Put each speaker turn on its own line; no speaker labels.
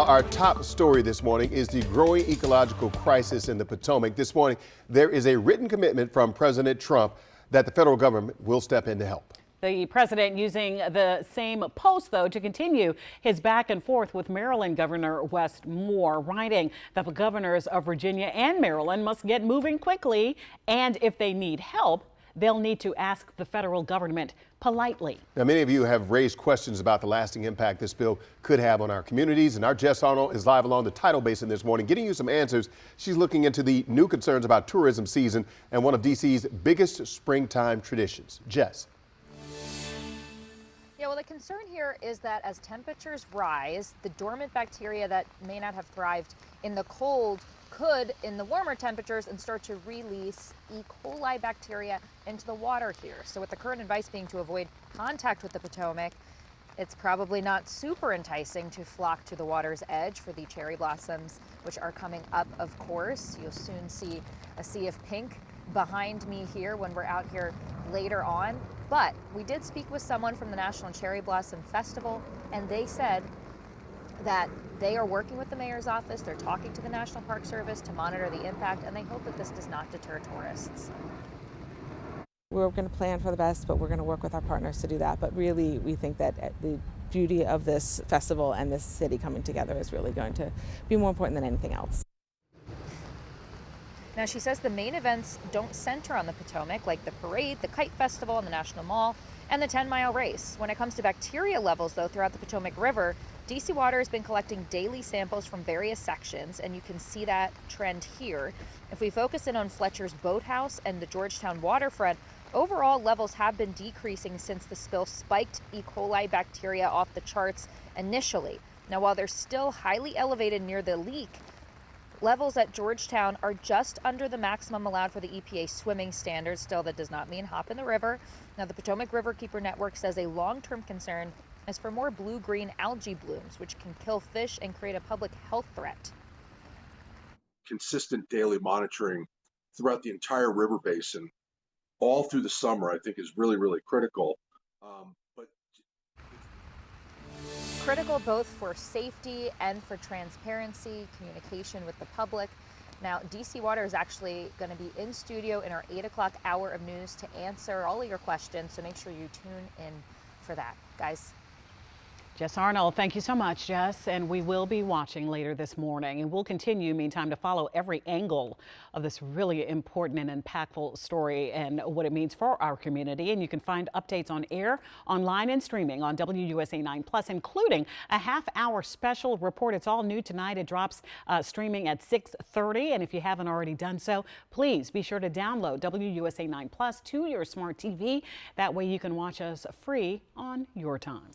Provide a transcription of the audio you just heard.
Our top story this morning is the growing ecological crisis in the Potomac. This morning, there is a written commitment from President Trump that the federal government will step in to help.
The president using the same post, though, to continue his back and forth with Maryland Governor Wes Moore, writing that the governors of Virginia and Maryland must get moving quickly, and if they need help, they'll need to ask the federal government politely.
Now, many of you have raised questions about the lasting impact this bill could have on our communities, and our Jess Arnold is live along the Tidal Basin this morning, getting you some answers. She's looking into the new concerns about tourism season and one of D.C.'s biggest springtime traditions. Jess.
Yeah, well, the concern here is that as temperatures rise, the dormant bacteria that may not have thrived in the cold could, in the warmer temperatures, and start to release E. coli bacteria into the water here. So with the current advice being to avoid contact with the Potomac, it's probably not super enticing to flock to the water's edge for the cherry blossoms, which are coming up, of course. You'll soon see a sea of pink behind me here when we're out here later on. But we did speak with someone from the National Cherry Blossom Festival, and they said that they are working with the mayor's office. They're talking to the National Park Service to monitor the impact, and they hope that this does not deter tourists.
We're going to plan for the best, but we're going to work with our partners to do that. But really, we think that the beauty of this festival and this city coming together is really going to be more important than anything else.
Now, she says the main events don't center on the Potomac, like the parade, the kite festival, and the National Mall, and the 10-mile race. When it comes to bacteria levels, though, throughout the Potomac River, DC Water has been collecting daily samples from various sections, and you can see that trend here. If we focus in on Fletcher's Boathouse and the Georgetown waterfront, overall levels have been decreasing since the spill spiked E. coli bacteria off the charts initially. Now, while they're still highly elevated near the leak, levels at Georgetown are just under the maximum allowed for the EPA swimming standards. Still, that does not mean hop in the river. Now, the Potomac Riverkeeper Network says a long-term concern is for more blue-green algae blooms, which can kill fish and create a public health threat.
Consistent daily monitoring throughout the entire river basin, all through the summer, I think is really, really critical.
Critical both for safety and for transparency, communication with the public. Now, DC Water is actually going to be in studio in our 8 o'clock hour of news to answer all of your questions, so make sure you tune in for that, guys.
Jess Arnold, thank you so much, Jess. And we will be watching later this morning. And we'll continue, meantime, to follow every angle of this really important and impactful story and what it means for our community. And you can find updates on air, online, and streaming on WUSA 9+, including a half-hour special report. It's all new tonight. It drops streaming at 6:30. And if you haven't already done so, please be sure to download WUSA 9+ to your smart TV. That way you can watch us free on your time.